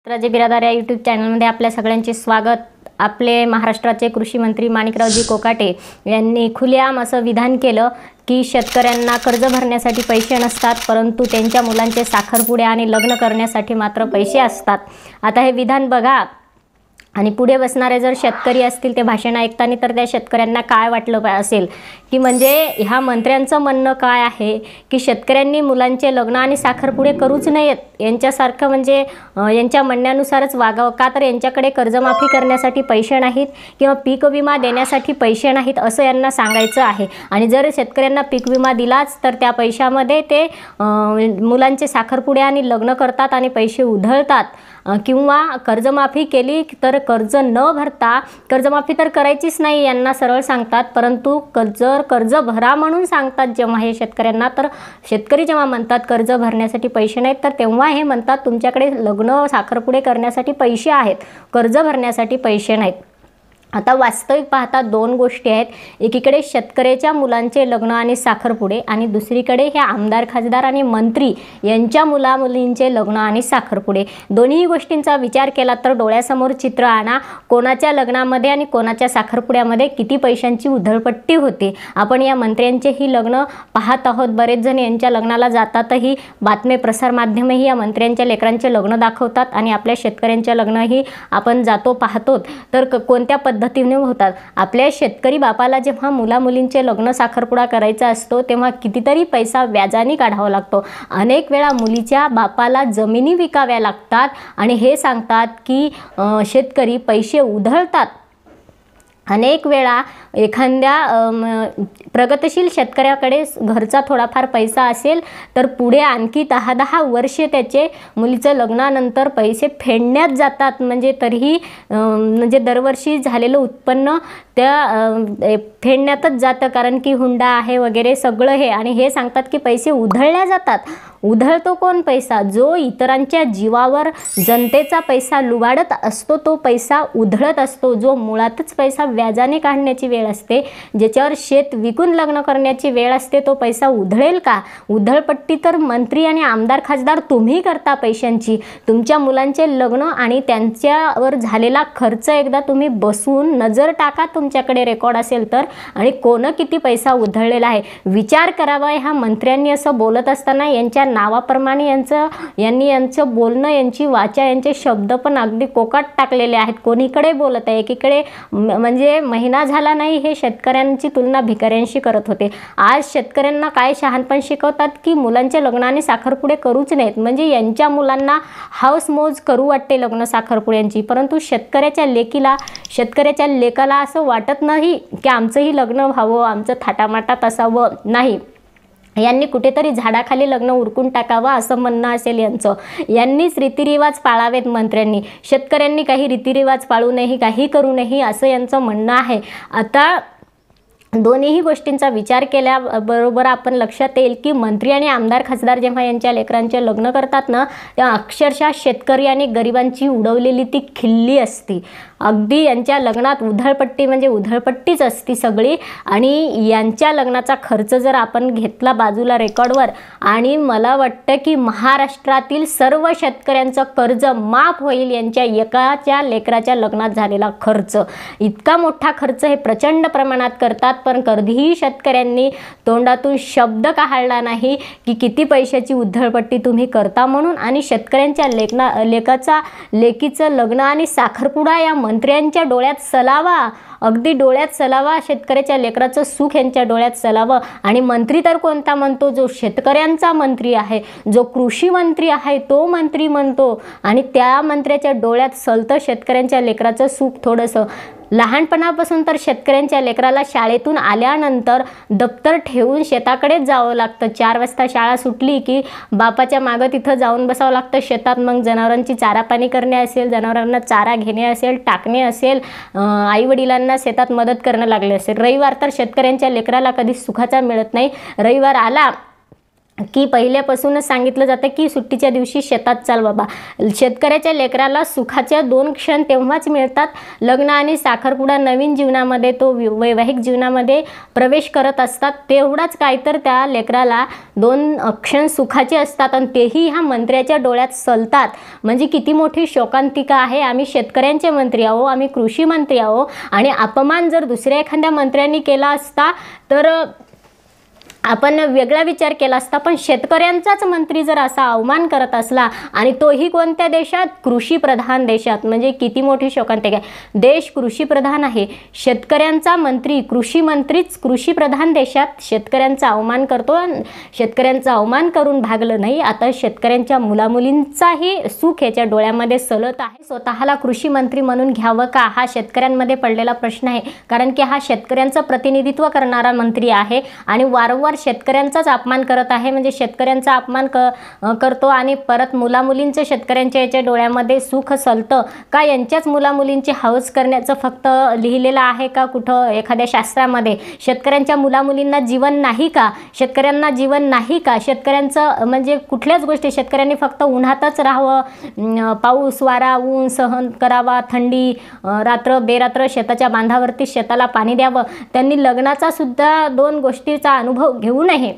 राजे बिरादार या यूट्यूब चॅनलमध्ये आपल्या सगळ्यांचे स्वागत। आपले महाराष्ट्राचे कृषी मंत्री माणिकरावजी कोकाटे यांनी खुलेआम असं विधान केलं की शेतकऱ्यांना कर्ज भरण्यासाठी पैसे नसतात, परंतु त्यांच्या मुलांचे साखरपुडे आणि लग्न करण्यासाठी मात्र पैसे असतात। आता हे विधान बघा आणि पुढे बसणारे जर शेतकरी असतील ते भाषण ऐकताना तर त्या शेतकऱ्यांना काय वाटलं असेल की म्हणजे ह्या मंत्र्यांचं म्हणणं काय आहे की शेतकऱ्यांनी मुलांचे लग्न आणि साखरपुडे करूच नयेत, यांच्यासारखं म्हणजे यांच्या म्हणण्यानुसारच वागावं का, तर यांच्याकडे कर्जमाफी करण्यासाठी पैसे नाहीत किंवा पीक विमा देण्यासाठी पैसे नाहीत असं यांना सांगायचं आहे। आणि जर शेतकऱ्यांना पीक विमा दिलाच तर त्या पैशामध्ये ते मुलांचे साखरपुडे आणि लग्न करतात आणि पैसे उधळतात, किंवा कर्जमाफी केली तर कर्ज न भरता, कर्जमाफी तर करायचीच नाही यांना सरळ सांगतात, परंतु कर्ज भरा म्हणून सांगतात जेव्हा हे शेतकऱ्यांना, तर शेतकरी जेव्हा म्हणतात कर्ज भरण्यासाठी पैसे नाहीत तर तेव्हा हे म्हणतात तुमच्याकडे लग्न साखरपुडे करण्यासाठी पैसे आहेत, कर्ज भरण्यासाठी पैसे नाहीत। आता वास्तविक पाहता दोन गोष्टी आहेत, एकीकडे शेतकऱ्याच्या मुलांचे लग्न आणि साखरपुडे आणि दुसरीकडे हे आमदार खासदार आणि मंत्री यांच्या मुलामुलींचे लग्न आणि साखरपुडे। दोन्ही गोष्टींचा विचार केला तर डोळ्यासमोर चित्र आणा, कोणाच्या लग्नामध्ये आणि कोणाच्या साखरपुड्यामध्ये किती पैशांची उधळपट्टी होते। आपण या मंत्र्यांचेही लग्न पाहत आहोत, बरेच जण यांच्या लग्नाला जातातही, बातमी प्रसार माध्यमही या मंत्र्यांच्या लेकरांचे लग्न दाखवतात आणि आपल्या शेतकऱ्यांच्या लग्नही आपण जातो पाहतो, तर कोणत्या पद्धतीने होतात। आपल्या शेतकरी बापाला जेव्हा मुलामुलींचे लग्न साखरपुडा करायचा असतो तेव्हा कितीतरी पैसा व्याजाने काढावा लागतो। अनेक वेळा मुलीच्या बापाला जमिनी विकाव्या लागतात आणि हे सांगतात की शेतकरी पैसे उधळतात। अनेक वेळा एखाद्या प्रगतशील शेतकऱ्याकडे घरचा थोडाफार पैसा असेल तर पुढे आणखी 10-10 वर्षे त्याचे मुलीचं लग्नानंतर पैसे फेडण्यात जातात, म्हणजे तरीही म्हणजे दरवर्षी झालेलं उत्पन्न त्या फेडण्यातच जातं, कारण की हुंडा आहे वगैरे सगळं हे, आणि हे सांगतात की पैसे उधळल्या जातात। उधळतो कोण पैसा? जो इतरांच्या जीवावर जनतेचा पैसा लुबाडत असतो तो पैसा उधळत असतो, जो मुळातच पैसा व्याजाने काढण्याची वेळ असते, ज्याच्यावर शेत विकून लग्न करण्याची वेळ असते, तो पैसा उधळेल का? उधळपट्टी तर मंत्री आणि आमदार खासदार तुम्ही करता पैशांची। तुमच्या मुलांचे लग्न आणि त्यांच्यावर झालेला खर्च एकदा तुम्ही बसून नजर टाका, तुमच्याकडे रेकॉर्ड असेल तर, आणि कोण किती पैसा उधळलेला आहे विचार करावा। ह्या मंत्र्यांनी असं बोलत असताना यांच्या नावाप्रमाणे यांचं बोलणं, यांची वाचा, यांचे शब्द पण अगदी कोकाट टाकलेले आहेत। कोणीकडे बोलत आहे, एकीकडे म्हणजे महिना झाला नाही हे शेतकऱ्यांची तुलना भिकाऱ्यांशी करत होते, आज शेतकऱ्यांना काय शहाणपण शिकवतात की मुलांचे लग्न आणि साखरपुडे करूच नयेत, म्हणजे यांच्या मुलांना हाऊस मौज करू वाटते लग्न साखरपुड्यांची, परंतु शेतकऱ्याच्या लेकाला असं वाटत नाही की आमचंही लग्न व्हावं, आमचं थाटामाटात असावं, नाही, यांनी कुठेतरी झाडाखाली लग्न उरकून टाकावं असं म्हणणं असेल यांचं। यांनीच रीतिरिवाज पाळावेत मंत्र्यांनी, शेतकऱ्यांनी काही रीतिरिवाज पाळू नये, काही करू नये असं यांचं म्हणणं आहे। आता दोन्ही गोष्टींचा विचार केल्याबरोबर आपण लक्षात येईल की मंत्री आणि आमदार खासदार जेव्हा यांच्या लेकरांचे लग्न करतात ना, तेव्हा अक्षरशः शेतकरी आणि गरिबांची उडवलेली ती खिल्ली असती, अगदी यांच्या लग्नात उधळपट्टी म्हणजे उधळपट्टीच असती सगळी। आणि यांच्या लग्नाचा खर्च जर आपण घेतला बाजूला रेकॉर्डवर, आणि मला वाटतं की महाराष्ट्रातील सर्व शेतकऱ्यांचं कर्ज माफ होईल यांच्या एकाच्या लेकराच्या लग्नात झालेला खर्च। इतका मोठा खर्च हे प्रचंड प्रमाणात करतात, पण कधीही शेतकऱ्यांनी तोंडातून शब्द काढला नाही की किती पैशाची उधळपट्टी तुम्ही करता म्हणून। आणि शेतकऱ्यांच्या लेकीचं लग्न आणि साखरपुडा या मंत्र्यांच्या डोळ्यात सलावा, अगदी डोळ्यात सलावा, शेतकऱ्याच्या लेकराचं सुख यांच्या डोळ्यात सलावं। आणि मंत्री तर कोणता म्हणतो? जो शेतकऱ्यांचा मंत्री आहे, जो कृषी मंत्री आहे तो मंत्री म्हणतो, आणि त्या मंत्र्याच्या डोळ्यात सलतं शेतकऱ्यांच्या लेकराचं सुख थोडंसं। लहानपणापासून तर शेतकऱ्यांच्या लेकराला शाळेतून आल्यानंतर दप्तर ठेवून शेताकडेच जावं लागतं, 4 वाजता शाळा सुटली की बापाच्या मागं तिथं जाऊन बसावं लागतं शेतात, मग जनावरांची चारा पाणी करणे असेल, जनावरांना चारा घेणे असेल, टाकणे असेल, आईवडिलांना शेतात मदत करणं लागले असेल। रविवार तर शेतकऱ्यांच्या लेकराला कधी सुखाचा मिळत नाही, रविवार आला की पहिल्यापासूनच सांगितलं जातं की सुट्टीच्या दिवशी शेतात चाल बाबा. शेतकऱ्याच्या लेकराला सुखाच्या 2 क्षण तेव्हाच मिळतात, लग्न आणि साखरपुडा. नवीन जीवनामध्ये तो वैवाहिक जीवनामध्ये प्रवेश करत असतात, तेवढाच काय तर त्या लेकराला 2 क्षण सुखाचे असतात आणि तेही ह्या मंत्र्याच्या डोळ्यात सलतात. म्हणजे किती मोठी शोकांतिका आहे. आम्ही शेतकऱ्यांचे मंत्री आहो, आम्ही कृषी मंत्री आहो आणि अपमान जर दुसऱ्या एखाद्या मंत्र्यांनी केला असता तर आपण वेगळा विचार केला असता, पण शेतकऱ्यांचाच मंत्री जर असा अवमान करत असला आणि तोही कोणत्या देशात, कृषीप्रधान देशात, म्हणजे किती मोठी शोकांतिका आहे. देश कृषीप्रधान आहे, शेतकऱ्यांचा मंत्री, कृषी मंत्रीच कृषीप्रधान देशात शेतकऱ्यांचा अवमान करतो. शेतकऱ्यांचा अवमान करून भागलं नाही, आता शेतकऱ्यांच्या मुलामुलींचाही सुख याच्या डोळ्यामध्ये सलत आहे. स्वतःला कृषी मंत्री म्हणून घ्यावं का, हा शेतकऱ्यांमध्ये पडलेला प्रश्न आहे. कारण की हा शेतकऱ्यांचं प्रतिनिधित्व करणारा मंत्री आहे आणि वारंवार शेतकऱ्यांचाच अपमान करत आहे. म्हणजे शेतकऱ्यांचा अपमान करतो आणि परत मुलामुलींचं शेतकऱ्यांच्या याच्या डोळ्यामध्ये सुख सलतं का, यांच्याच मुलामुलींची हौस करण्याचं फक्त लिहिलेलं आहे का कुठं एखाद्या शास्त्रामध्ये. शेतकऱ्यांच्या मुलामुलींना जीवन नाही का, शेतकऱ्यांना जीवन नाही का, शेतकऱ्यांचं म्हणजे कुठल्याच गोष्टी, शेतकऱ्यांनी फक्त उन्हातच राहावं, पाऊस वारा ऊन सहन करावा, थंडी रात्र बेरात्र शेताच्या बांधावरती शेताला पाणी द्यावं. त्यांनी लग्नाचा सुद्धा 2 गोष्टीचा अनुभव घेऊ नये.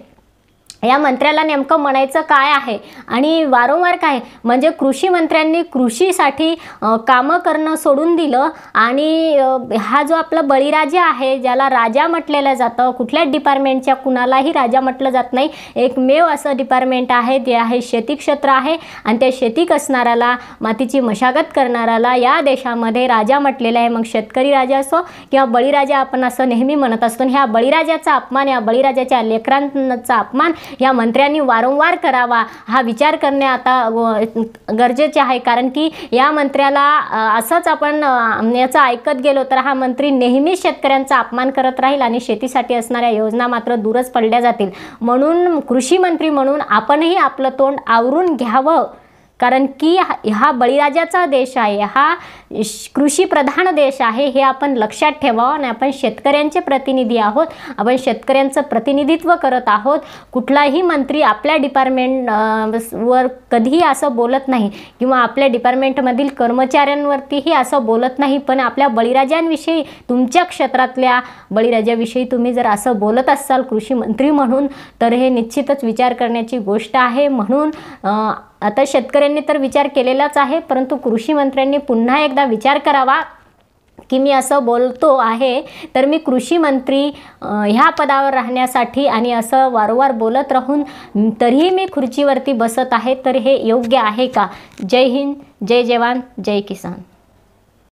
या मंत्र्याला नेमकं म्हणायचं काय आहे आणि वारंवार काय, म्हणजे कृषी मंत्र्यांनी कृषीसाठी कामं करणं सोडून दिलं आणि हा जो आपला बळीराजा आहे, ज्याला राजा म्हटलेलं जातं, कुठल्याच डिपार्टमेंटच्या कुणालाही राजा म्हटलं जात नाही, एकमेव असं डिपार्टमेंट आहे ते आहे शेती क्षेत्र आहे आणि त्या शेती कसणाऱ्याला, मातीची मशागत करणाऱ्याला या देशामध्ये राजा म्हटलेलं आहे. मग शेतकरी राजा असो किंवा बळीराजा आपण असं नेहमी म्हणत असतो. ह्या बळीराजाचा अपमान, या बळीराजाच्या लेकरांचा अपमान या मंत्र्यांनी वारंवार करावा, हा विचार करणे आता गरजेचे आहे. कारण की या मंत्र्याला असंच आपण याचं ऐकत गेलो तर हा मंत्री नेहमीच शेतकऱ्यांचा अपमान करत राहील आणि शेतीसाठी असणाऱ्या योजना मात्र दूरच पडल्या जातील. म्हणून कृषी मंत्री म्हणून आपणही आपलं तोंड आवरून घ्यावं, कारण की हा बळीराजाचा देश आहे, हा कृषीप्रधान देश आहे, हे आपण लक्षात ठेवावं. आणि आपण शेतकऱ्यांचे प्रतिनिधी आहोत, आपण शेतकऱ्यांचं प्रतिनिधित्व करत आहोत. कुठलाही मंत्री आपल्या डिपार्टमेंटवर कधीही असं बोलत नाही किंवा आपल्या डिपार्टमेंटमधील कर्मचाऱ्यांवरतीही असं बोलत नाही, पण आपल्या बळीराजांविषयी, तुमच्या क्षेत्रातल्या बळीराजाविषयी तुम्ही जर असं बोलत असाल कृषी मंत्री म्हणून, तर हे निश्चितच विचार करण्याची गोष्ट आहे. म्हणून आता शेतकऱ्यांनी तर विचार केलेलाच आहे, परंतु कृषी मंत्र्यांनी पुन्हा एकदा विचार करावा की मी असं बोलतो आहे तर मी कृषी मंत्री ह्या पदावर राहण्यासाठी आणि असं वारंवार बोलत राहून तरीही मी खुर्चीवरती बसत आहे, तर हे योग्य आहे का. जय हिंद, जय जवान, जय किसान.